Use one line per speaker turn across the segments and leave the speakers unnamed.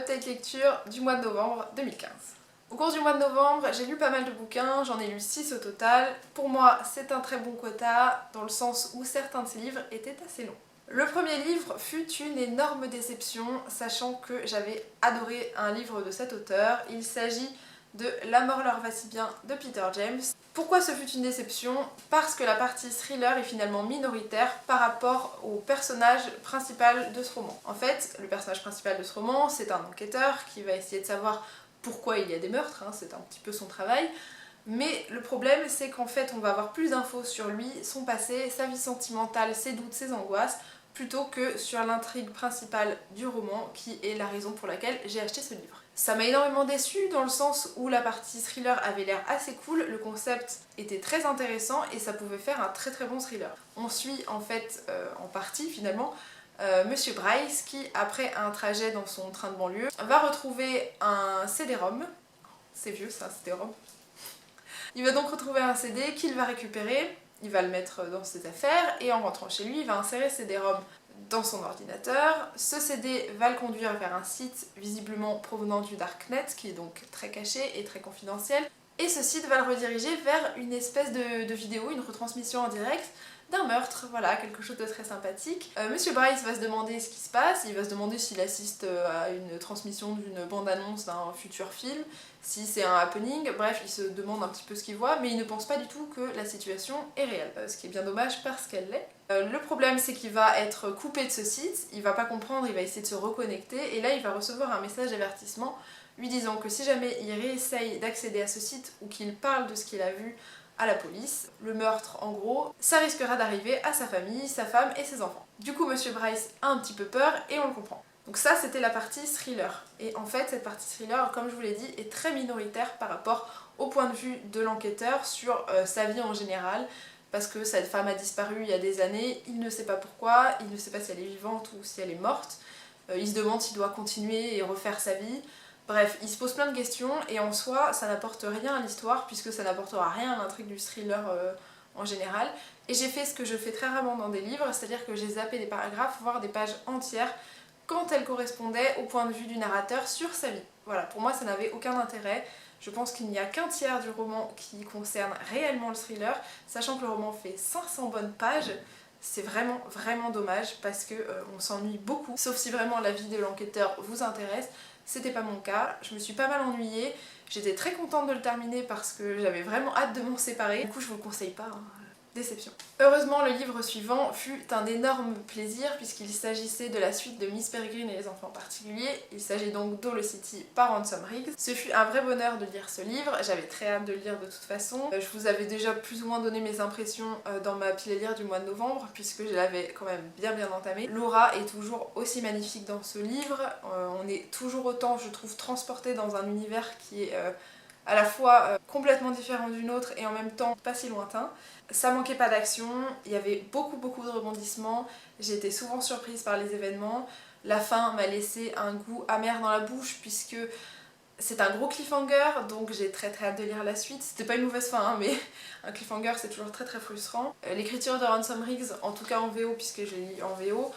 l'update lecture du mois de novembre 2015. Au cours du mois de novembre, j'ai lu pas mal de bouquins, j'en ai lu 6 au total. Pour moi, c'est un très bon quota, dans le sens où certains de ces livres étaient assez longs. Le premier livre fut une énorme déception, sachant que j'avais adoré un livre de cet auteur. Il s'agit de La mort leur va si bien de Peter James. Pourquoi ce fut une déception? Parce que la partie thriller est finalement minoritaire par rapport au personnage principal de ce roman. En fait, le personnage principal de ce roman, c'est un enquêteur qui va essayer de savoir pourquoi il y a des meurtres, hein, c'est un petit peu son travail. Mais le problème, c'est qu'en fait, on va avoir plus d'infos sur lui, son passé, sa vie sentimentale, ses doutes, ses angoisses, plutôt que sur l'intrigue principale du roman, qui est la raison pour laquelle j'ai acheté ce livre. Ça m'a énormément déçue dans le sens où la partie thriller avait l'air assez cool, le concept était très intéressant et ça pouvait faire un très très bon thriller. On suit en fait, en partie finalement, Monsieur Bryce qui, après un trajet dans son train de banlieue, va retrouver un CD-ROM. C'est vieux ça, CD-ROM. Il va donc retrouver un CD qu'il va récupérer, il va le mettre dans ses affaires et en rentrant chez lui, il va insérer CD-ROM dans son ordinateur. Ce CD va le conduire vers un site visiblement provenant du Darknet, qui est donc très caché et très confidentiel. Et ce site va le rediriger vers une espèce de vidéo, une retransmission en direct d'un meurtre, voilà, quelque chose de très sympathique. Monsieur Bryce va se demander ce qui se passe, il va se demander s'il assiste à une transmission d'une bande-annonce d'un futur film, si c'est un happening, bref, il se demande un petit peu ce qu'il voit, mais il ne pense pas du tout que la situation est réelle, ce qui est bien dommage parce qu'elle l'est. Le problème, c'est qu'il va être coupé de ce site, il va pas comprendre, il va essayer de se reconnecter, et là il va recevoir un message d'avertissement lui disant que si jamais il réessaye d'accéder à ce site ou qu'il parle de ce qu'il a vu à la police, le meurtre en gros, ça risquera d'arriver à sa famille, sa femme et ses enfants. Du coup, Monsieur Bryce a un petit peu peur et on le comprend. Donc ça, c'était la partie thriller. Et en fait, cette partie thriller, comme je vous l'ai dit, est très minoritaire par rapport au point de vue de l'enquêteur sur sa vie en général, parce que cette femme a disparu il y a des années, il ne sait pas pourquoi, il ne sait pas si elle est vivante ou si elle est morte, il se demande s'il doit continuer et refaire sa vie. Bref, il se pose plein de questions et en soi, ça n'apporte rien à l'histoire puisque ça n'apportera rien à l'intrigue du thriller en général. Et j'ai fait ce que je fais très rarement dans des livres, c'est-à-dire que j'ai zappé des paragraphes, voire des pages entières, quand elles correspondaient au point de vue du narrateur sur sa vie. Voilà, pour moi ça n'avait aucun intérêt. Je pense qu'il n'y a qu'un tiers du roman qui concerne réellement le thriller, sachant que le roman fait 500 bonnes pages. C'est vraiment vraiment dommage parce que on s'ennuie beaucoup, sauf si vraiment la vie de l'enquêteur vous intéresse. C'était pas mon cas, je me suis pas mal ennuyée, j'étais très contente de le terminer parce que j'avais vraiment hâte de m'en séparer, du coup je vous le conseille pas, hein. Déception. Heureusement, le livre suivant fut un énorme plaisir puisqu'il s'agissait de la suite de Miss Peregrine et les enfants particuliers. Il s'agit donc d'Holocity par Ransom Riggs. Ce fut un vrai bonheur de lire ce livre, j'avais très hâte de le lire de toute façon. Je vous avais déjà plus ou moins donné mes impressions dans ma pile à lire du mois de novembre puisque je l'avais quand même bien entamé. Laura est toujours aussi magnifique dans ce livre, on est toujours autant, je trouve, transporté dans un univers qui est à la fois complètement différent d'une autre et en même temps pas si lointain. Ça manquait pas d'action, il y avait beaucoup de rebondissements, j'ai été souvent surprise par les événements. La fin m'a laissé un goût amer dans la bouche puisque c'est un gros cliffhanger, donc j'ai très hâte de lire la suite. C'était pas une mauvaise fin, hein, mais un cliffhanger c'est toujours très frustrant. L'écriture de Ransom Riggs, en tout cas en VO puisque je lis en VO,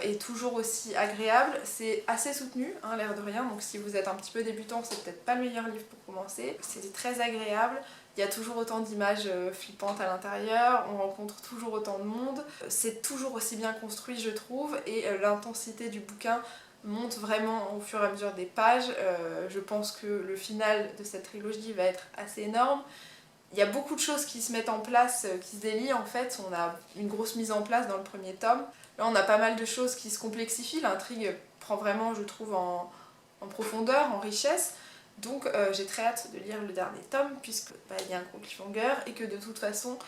est toujours aussi agréable. C'est assez soutenu, hein, l'air de rien, donc si vous êtes un petit peu débutant, c'est peut-être pas le meilleur livre pour commencer. C'est très agréable. Il y a toujours autant d'images flippantes à l'intérieur, on rencontre toujours autant de monde. C'est toujours aussi bien construit, je trouve, et l'intensité du bouquin monte vraiment au fur et à mesure des pages. Je pense que le final de cette trilogie va être assez énorme. Il y a beaucoup de choses qui se mettent en place, qui se délient en fait. On a une grosse mise en place dans le premier tome. Là on a pas mal de choses qui se complexifient, l'intrigue prend vraiment, je trouve, en profondeur, en richesse. Donc j'ai très hâte de lire le dernier tome puisque il y a un gros cliffhanger et que de toute façon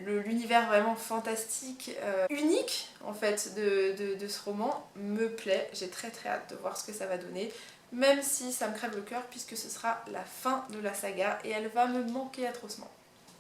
l'univers vraiment fantastique, unique en fait de ce roman me plaît. J'ai très hâte de voir ce que ça va donner, même si ça me crève le cœur puisque ce sera la fin de la saga et elle va me manquer atrocement.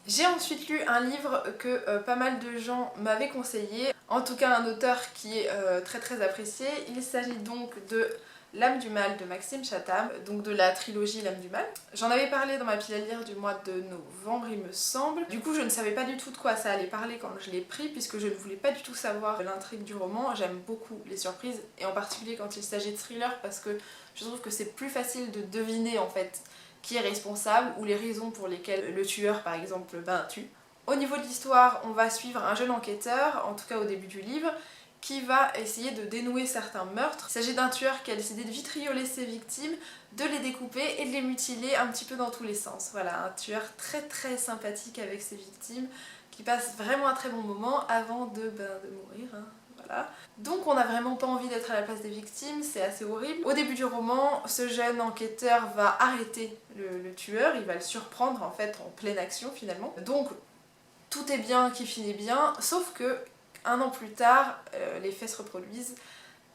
J'ai ensuite lu un livre que pas mal de gens m'avaient conseillé, en tout cas un auteur qui est très apprécié. Il s'agit donc de L'âme du mal de Maxime Chatham, donc de la trilogie L'âme du mal. J'en avais parlé dans ma pile à lire du mois de novembre il me semble. Du coup je ne savais pas du tout de quoi ça allait parler quand je l'ai pris puisque je ne voulais pas du tout savoir l'intrigue du roman. J'aime beaucoup les surprises et en particulier quand il s'agit de thriller parce que je trouve que c'est plus facile de deviner en fait qui est responsable ou les raisons pour lesquelles le tueur par exemple tue. Au niveau de l'histoire, on va suivre un jeune enquêteur, en tout cas au début du livre, qui va essayer de dénouer certains meurtres. Il s'agit d'un tueur qui a décidé de vitrioler ses victimes, de les découper et de les mutiler un petit peu dans tous les sens. Voilà, un tueur très sympathique avec ses victimes, qui passe vraiment un très bon moment avant de mourir. Hein. Voilà. Donc on n'a vraiment pas envie d'être à la place des victimes, c'est assez horrible. Au début du roman, ce jeune enquêteur va arrêter le tueur, il va le surprendre en fait en pleine action finalement. Donc tout est bien qui finit bien, sauf que un an plus tard, les faits se reproduisent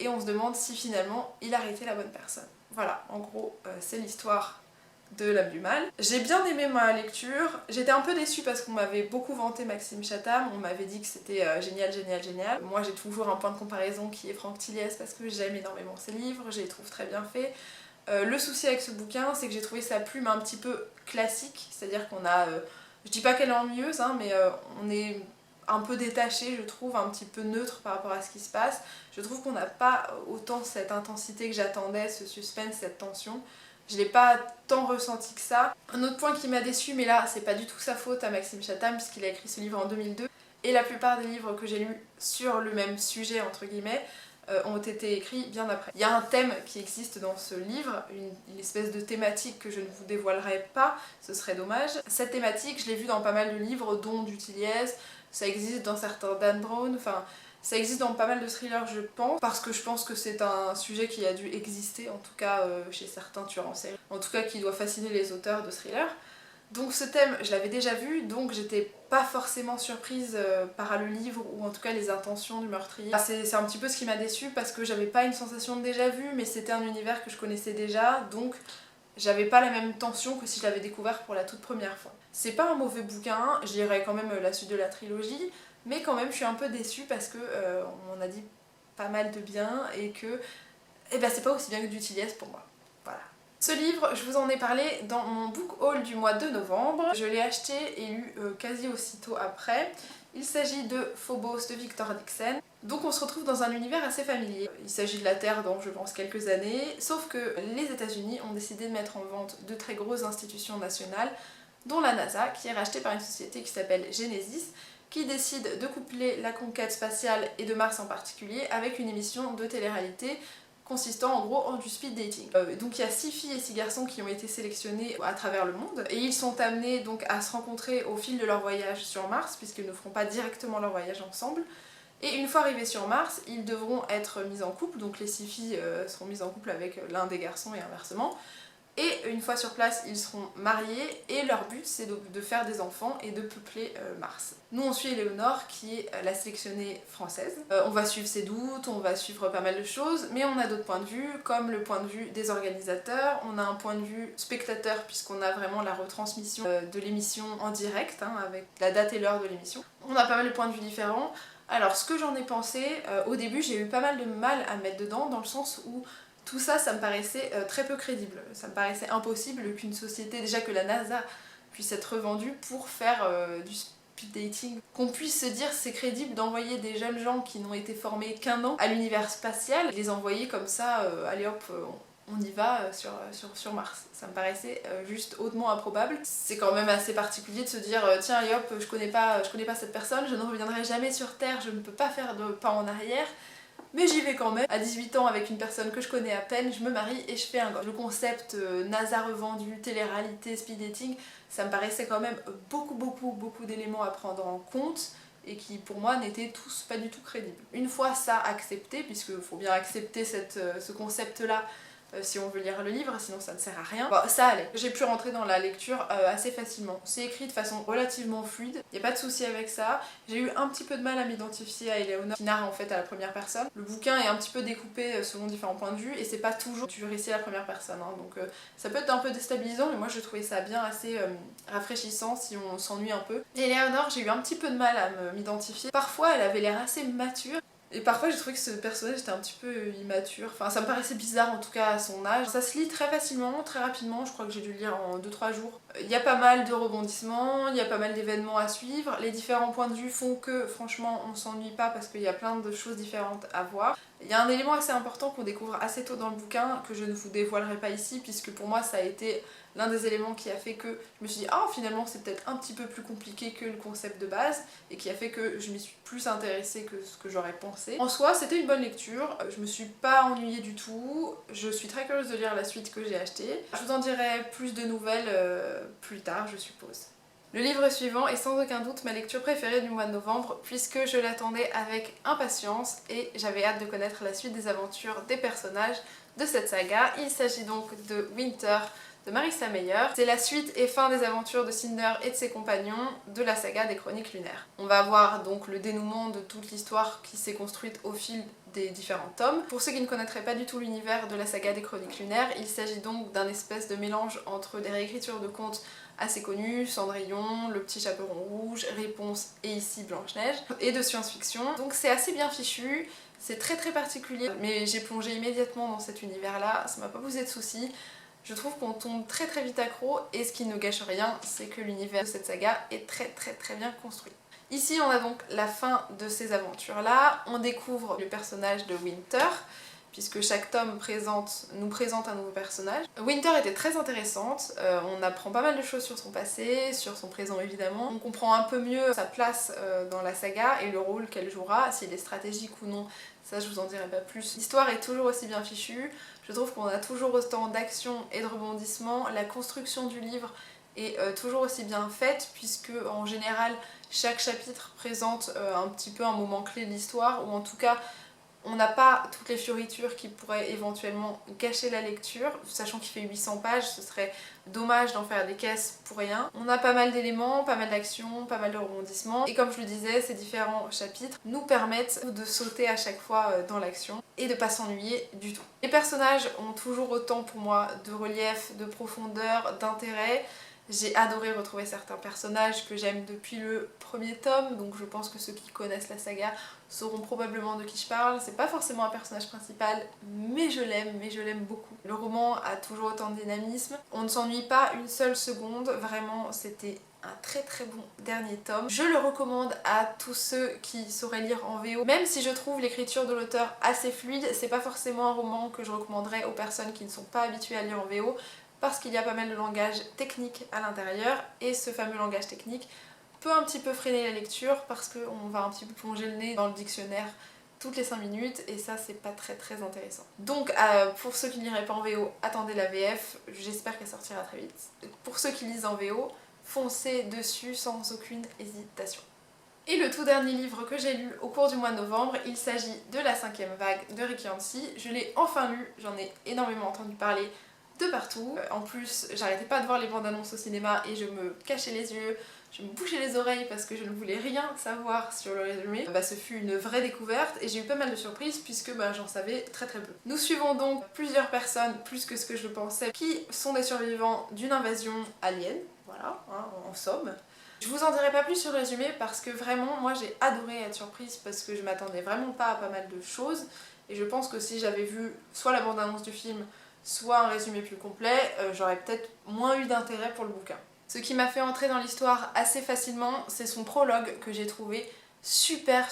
et on se demande si finalement il a arrêté la bonne personne. Voilà, en gros, c'est l'histoire de L'âme du mal. J'ai bien aimé ma lecture, j'étais un peu déçue parce qu'on m'avait beaucoup vanté Maxime Chatham, on m'avait dit que c'était génial. Moi j'ai toujours un point de comparaison qui est Franck Tilliès parce que j'aime énormément ses livres, je les trouve très bien faits. Le souci avec ce bouquin, c'est que j'ai trouvé sa plume un petit peu classique, c'est-à-dire qu'on a... je dis pas qu'elle est ennuyeuse, hein, mais on est un peu détaché, je trouve, un petit peu neutre par rapport à ce qui se passe. Je trouve qu'on n'a pas autant cette intensité que j'attendais, ce suspense, cette tension. Je l'ai pas tant ressenti que ça. Un autre point qui m'a déçu, mais là c'est pas du tout sa faute à Maxime Chatham puisqu'il a écrit ce livre en 2002 et la plupart des livres que j'ai lus sur le même sujet entre guillemets ont été écrits bien après. Il y a un thème qui existe dans ce livre, une espèce de thématique que je ne vous dévoilerai pas, ce serait dommage. Cette thématique, je l'ai vue dans pas mal de livres, dont du Tilliez, ça existe dans certains Dan Brown, enfin ça existe dans pas mal de thrillers je pense, parce que je pense que c'est un sujet qui a dû exister, en tout cas chez certains tueurs en série, en tout cas qui doit fasciner les auteurs de thrillers. Donc ce thème, je l'avais déjà vu, donc j'étais pas forcément surprise par le livre ou en tout cas les intentions du meurtrier. C'est un petit peu ce qui m'a déçue parce que j'avais pas une sensation de déjà vu, mais c'était un univers que je connaissais déjà, donc j'avais pas la même tension que si je l'avais découvert pour la toute première fois. C'est pas un mauvais bouquin, je lirai quand même la suite de la trilogie, mais quand même je suis un peu déçue parce que on m'en a dit pas mal de bien et que c'est pas aussi bien que du Tilliez pour moi. Voilà. Ce livre, je vous en ai parlé dans mon book haul du mois de novembre. Je l'ai acheté et lu quasi aussitôt après. Il s'agit de Phobos de Victor Dixon. Donc on se retrouve dans un univers assez familier. Il s'agit de la Terre dans, je pense, quelques années, sauf que les États-Unis ont décidé de mettre en vente de très grosses institutions nationales, dont la NASA, qui est rachetée par une société qui s'appelle Genesis, qui décide de coupler la conquête spatiale et de Mars en particulier avec une émission de télé-réalité consistant en gros en du speed dating. Donc il y a 6 filles et 6 garçons qui ont été sélectionnés à travers le monde et ils sont amenés donc à se rencontrer au fil de leur voyage sur Mars puisqu'ils ne feront pas directement leur voyage ensemble. Et une fois arrivés sur Mars, ils devront être mis en couple, donc les 6 filles seront mises en couple avec l'un des garçons et inversement. Et une fois sur place, ils seront mariés et leur but c'est de faire des enfants et de peupler Mars. Nous on suit Éléonore qui est la sélectionnée française. On va suivre ses doutes, on va suivre pas mal de choses, mais on a d'autres points de vue, comme le point de vue des organisateurs, on a un point de vue spectateur puisqu'on a vraiment la retransmission de l'émission en direct, hein, avec la date et l'heure de l'émission. On a pas mal de points de vue différents. Alors ce que j'en ai pensé, au début j'ai eu pas mal de mal à me mettre dedans dans le sens où tout ça, ça me paraissait très peu crédible. Ça me paraissait impossible qu'une société, déjà que la NASA puisse être revendue pour faire du speed dating. Qu'on puisse se dire c'est crédible d'envoyer des jeunes gens qui n'ont été formés qu'un an à l'univers spatial, les envoyer comme ça, allez hop, on y va sur Mars. Ça me paraissait juste hautement improbable. C'est quand même assez particulier de se dire tiens allez hop, je connais pas cette personne, je ne reviendrai jamais sur Terre, je ne peux pas faire de pas en arrière. Mais j'y vais quand même. À 18 ans, avec une personne que je connais à peine, je me marie et je fais un gosse. Le concept NASA revendu, télé-réalité, speed dating, ça me paraissait quand même beaucoup d'éléments à prendre en compte et qui pour moi n'étaient tous pas du tout crédibles. Une fois ça accepté, puisqu'il faut bien accepter ce concept-là si on veut lire le livre, sinon ça ne sert à rien. Bon, ça allait. J'ai pu rentrer dans la lecture assez facilement. C'est écrit de façon relativement fluide, il n'y a pas de souci avec ça. J'ai eu un petit peu de mal à m'identifier à Éléonore, qui narre en fait à la première personne. Le bouquin est un petit peu découpé selon différents points de vue, et c'est pas toujours du récit à la première personne, hein. Donc ça peut être un peu déstabilisant, mais moi je trouvais ça bien assez rafraîchissant si on s'ennuie un peu. Et Éléonore, j'ai eu un petit peu de mal à m'identifier. Parfois elle avait l'air assez mature, Et parfois j'ai trouvé que ce personnage était un petit peu immature, enfin ça me paraissait bizarre en tout cas à son âge. Ça se lit très facilement, très rapidement, je crois que j'ai dû le lire en 2-3 jours. Il y a pas mal de rebondissements, il y a pas mal d'événements à suivre, les différents points de vue font que franchement on s'ennuie pas parce qu'il y a plein de choses différentes à voir. Il y a un élément assez important qu'on découvre assez tôt dans le bouquin que je ne vous dévoilerai pas ici puisque pour moi ça a été l'un des éléments qui a fait que je me suis dit ah finalement c'est peut-être un petit peu plus compliqué que le concept de base et qui a fait que je m'y suis plus intéressée que ce que j'aurais pensé. En soi c'était une bonne lecture, je me suis pas ennuyée du tout, je suis très curieuse de lire la suite que j'ai achetée. Je vous en dirai plus de nouvelles plus tard je suppose. Le livre suivant est sans aucun doute ma lecture préférée du mois de novembre puisque je l'attendais avec impatience et j'avais hâte de connaître la suite des aventures des personnages de cette saga. Il s'agit donc de Winter de Marissa Meyer. C'est la suite et fin des aventures de Cinder et de ses compagnons de la saga des Chroniques Lunaires. On va avoir donc le dénouement de toute l'histoire qui s'est construite au fil des différents tomes. Pour ceux qui ne connaîtraient pas du tout l'univers de la saga des Chroniques Lunaires, il s'agit donc d'un espèce de mélange entre des réécritures de contes assez connus, Cendrillon, Le Petit Chaperon Rouge, Réponse et ici Blanche-Neige, et de science-fiction. Donc c'est assez bien fichu, c'est très particulier, mais j'ai plongé immédiatement dans cet univers-là, ça m'a pas posé de soucis. Je trouve qu'on tombe très vite accro et ce qui ne gâche rien, c'est que l'univers de cette saga est très bien construit. Ici on a donc la fin de ces aventures-là, on découvre le personnage de Winter, puisque chaque tome nous présente un nouveau personnage. Winter était très intéressante, on apprend pas mal de choses sur son passé, sur son présent évidemment. On comprend un peu mieux sa place dans la saga et le rôle qu'elle jouera, s'il est stratégique ou non, ça je vous en dirai pas plus. L'histoire est toujours aussi bien fichue, je trouve qu'on a toujours autant d'action et de rebondissements, la construction du livre est toujours aussi bien faite puisque en général chaque chapitre présente un petit peu un moment clé de l'histoire ou en tout cas on n'a pas toutes les fioritures qui pourraient éventuellement gâcher la lecture, sachant qu'il fait 800 pages, ce serait dommage d'en faire des caisses pour rien. On a pas mal d'éléments, pas mal d'actions, pas mal de rebondissements, et comme je le disais, ces différents chapitres nous permettent de sauter à chaque fois dans l'action et de pas s'ennuyer du tout. Les personnages ont toujours autant pour moi de relief, de profondeur, d'intérêt. J'ai adoré retrouver certains personnages que j'aime depuis le premier tome, donc je pense que ceux qui connaissent la saga sauront probablement de qui je parle. C'est pas forcément un personnage principal, mais je l'aime beaucoup. Le roman a toujours autant de dynamisme, on ne s'ennuie pas une seule seconde, vraiment c'était un très bon dernier tome. Je le recommande à tous ceux qui sauraient lire en VO, même si je trouve l'écriture de l'auteur assez fluide, c'est pas forcément un roman que je recommanderais aux personnes qui ne sont pas habituées à lire en VO, parce qu'il y a pas mal de langage technique à l'intérieur et ce fameux langage technique peut un petit peu freiner la lecture parce qu'on va un petit peu plonger le nez dans le dictionnaire toutes les 5 minutes et ça c'est pas très intéressant. Donc pour ceux qui ne liraient pas en VO, attendez la VF, j'espère qu'elle sortira très vite. Pour ceux qui lisent en VO, foncez dessus sans aucune hésitation. Et le tout dernier livre que j'ai lu au cours du mois de novembre, il s'agit de La 5e vague de Rick Yancey. Je l'ai enfin lu, j'en ai énormément entendu parler de partout. En plus, j'arrêtais pas de voir les bandes annonces au cinéma et je me cachais les yeux, je me bouchais les oreilles parce que je ne voulais rien savoir sur le résumé. Ce fut une vraie découverte et j'ai eu pas mal de surprises puisque j'en savais très peu. Nous suivons donc plusieurs personnes, plus que ce que je pensais, qui sont des survivants d'une invasion alien, voilà, hein, en somme. Je vous en dirai pas plus sur le résumé parce que vraiment, moi j'ai adoré être surprise parce que je m'attendais vraiment pas à pas mal de choses et je pense que si j'avais vu soit la bande-annonce du film, soit un résumé plus complet, j'aurais peut-être moins eu d'intérêt pour le bouquin. Ce qui m'a fait entrer dans l'histoire assez facilement, c'est son prologue que j'ai trouvé super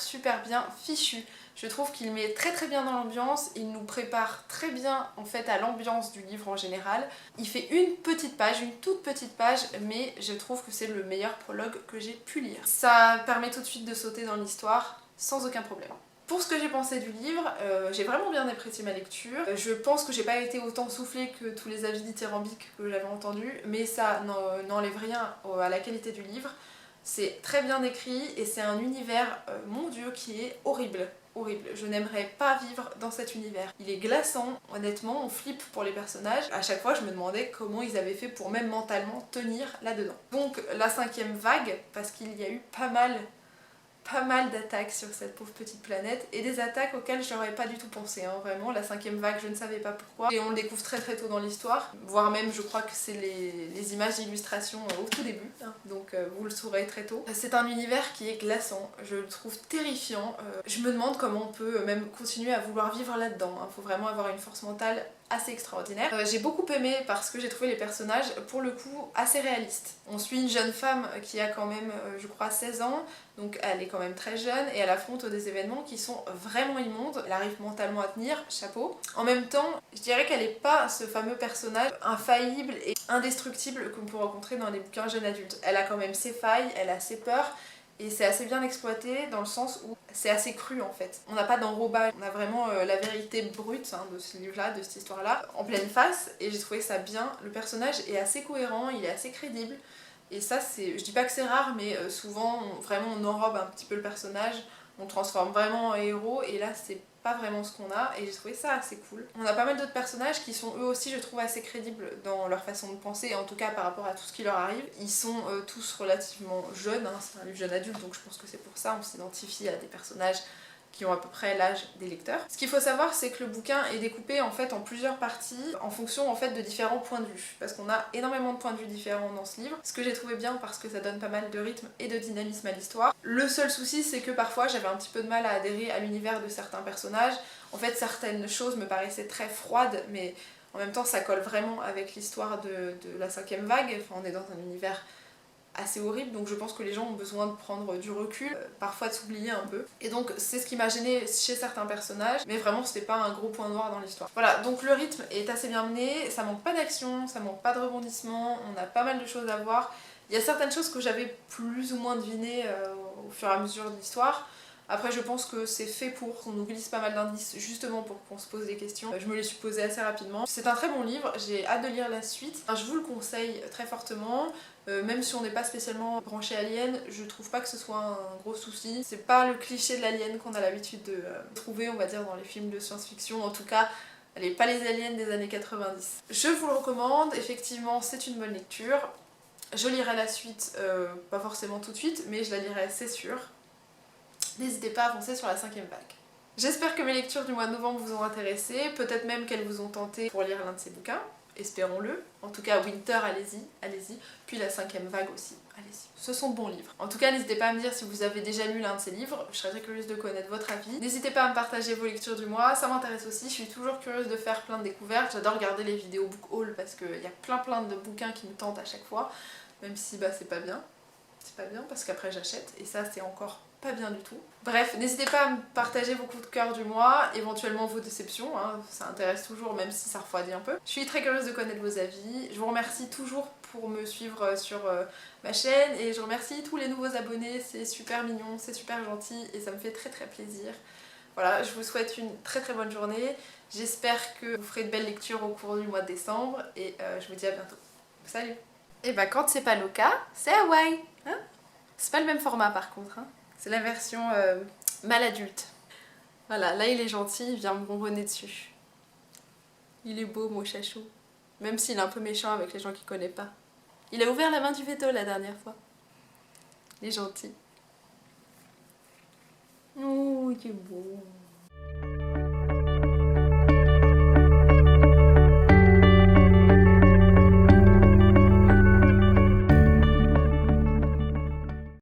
bien fichu. Je trouve qu'il met très bien dans l'ambiance, il nous prépare très bien en fait à l'ambiance du livre en général. Il fait une petite page, une toute petite page, mais je trouve que c'est le meilleur prologue que j'ai pu lire. Ça permet tout de suite de sauter dans l'histoire sans aucun problème. Pour ce que j'ai pensé du livre, j'ai vraiment bien apprécié ma lecture. Je pense que j'ai pas été autant soufflée que tous les avis dithyrambiques que j'avais entendus, mais ça n'enlève rien à la qualité du livre. C'est très bien écrit et c'est un univers, mon Dieu, qui est horrible. Horrible. Je n'aimerais pas vivre dans cet univers. Il est glaçant, honnêtement, on flippe pour les personnages. À chaque fois, je me demandais comment ils avaient fait pour même mentalement tenir là-dedans. Donc la 5e vague, parce qu'il y a eu pas mal pas mal d'attaques sur cette pauvre petite planète et des attaques auxquelles j'aurais pas du tout pensé, hein, vraiment. La 5e vague, je ne savais pas pourquoi et on le découvre très très tôt dans l'histoire, voire même je crois que c'est les images d'illustration au tout début, hein, donc vous le saurez très tôt. C'est un univers qui est glaçant, je le trouve terrifiant, je me demande comment on peut même continuer à vouloir vivre là-dedans, hein. Faut vraiment avoir une force mentale assez extraordinaire. J'ai beaucoup aimé parce que j'ai trouvé les personnages pour le coup assez réalistes. On suit une jeune femme qui a quand même je crois 16 ans, donc elle est quand même très jeune et elle affronte des événements qui sont vraiment immondes. Elle arrive mentalement à tenir, chapeau. En même temps, je dirais qu'elle n'est pas ce fameux personnage infaillible et indestructible qu'on peut rencontrer dans les bouquins jeunes adultes. Elle a quand même ses failles, elle a ses peurs. Et c'est assez bien exploité dans le sens où c'est assez cru en fait. On n'a pas d'enrobage, on a vraiment la vérité brute hein, de ce livre-là, de cette histoire-là, en pleine face. Et j'ai trouvé ça bien. Le personnage est assez cohérent, il est assez crédible. Et ça, c'est, je dis pas que c'est rare, mais souvent, vraiment, on enrobe un petit peu le personnage, on le transforme vraiment en héros, et là, c'est pas vraiment ce qu'on a, et j'ai trouvé ça assez cool. On a pas mal d'autres personnages qui sont eux aussi, je trouve, assez crédibles dans leur façon de penser, en tout cas par rapport à tout ce qui leur arrive. Ils sont tous relativement jeunes, hein, c'est un livre jeune adulte, donc je pense que c'est pour ça, on s'identifie à des personnages qui ont à peu près l'âge des lecteurs. Ce qu'il faut savoir, c'est que le bouquin est découpé en fait en plusieurs parties en fonction en fait de différents points de vue, parce qu'on a énormément de points de vue différents dans ce livre, ce que j'ai trouvé bien parce que ça donne pas mal de rythme et de dynamisme à l'histoire. Le seul souci, c'est que parfois j'avais un petit peu de mal à adhérer à l'univers de certains personnages. En fait, certaines choses me paraissaient très froides, mais en même temps ça colle vraiment avec l'histoire de la 5e vague. Enfin, on est dans un univers assez horrible, donc je pense que les gens ont besoin de prendre du recul, parfois de s'oublier un peu. Et donc c'est ce qui m'a gênée chez certains personnages, mais vraiment c'était pas un gros point noir dans l'histoire. Voilà, donc le rythme est assez bien mené, ça manque pas d'action, ça manque pas de rebondissement, on a pas mal de choses à voir. Il y a certaines choses que j'avais plus ou moins devinées au fur et à mesure de l'histoire. Après je pense que c'est fait pour qu'on nous glisse pas mal d'indices justement pour qu'on se pose des questions. Je me les suis posées assez rapidement. C'est un très bon livre, j'ai hâte de lire la suite. Enfin, je vous le conseille très fortement. Même si on n'est pas spécialement branché alien, je trouve pas que ce soit un gros souci. C'est pas le cliché de l'alien qu'on a l'habitude de trouver, on va dire, dans les films de science-fiction. En tout cas, allez, pas les aliens des années 90. Je vous le recommande, effectivement, c'est une bonne lecture. Je lirai la suite, pas forcément tout de suite, mais je la lirai, c'est sûr. N'hésitez pas à foncer sur la 5e vague. J'espère que mes lectures du mois de novembre vous ont intéressé, peut-être même qu'elles vous ont tenté pour lire l'un de ces bouquins. Espérons-le. En tout cas, Winter, allez-y, allez-y. Puis la 5e vague aussi, allez-y. Ce sont de bons livres. En tout cas, n'hésitez pas à me dire si vous avez déjà lu l'un de ces livres. Je serais très curieuse de connaître votre avis. N'hésitez pas à me partager vos lectures du mois, ça m'intéresse aussi. Je suis toujours curieuse de faire plein de découvertes. J'adore regarder les vidéos book haul parce qu'il y a plein de bouquins qui me tentent à chaque fois. Même si bah, c'est pas bien. C'est pas bien parce qu'après j'achète et ça c'est encore pas bien du tout. Bref, n'hésitez pas à me partager vos coups de cœur du mois, éventuellement vos déceptions, hein, ça intéresse toujours même si ça refroidit un peu. Je suis très curieuse de connaître vos avis, je vous remercie toujours pour me suivre sur ma chaîne et je remercie tous les nouveaux abonnés, c'est super mignon, c'est super gentil et ça me fait très plaisir. Voilà, je vous souhaite une très bonne journée, j'espère que vous ferez de belles lectures au cours du mois de décembre et je vous dis à bientôt. Salut! Et bah quand c'est pas le cas, c'est Hawaï, hein. C'est pas le même format par contre, hein. C'est la version mal adulte. Voilà, là il est gentil, il vient me bonbonner dessus. Il est beau, mon chachou. Même s'il est un peu méchant avec les gens qu'il connaît pas. Il a ouvert la main du veto la dernière fois. Il est gentil. Oh, il est beau.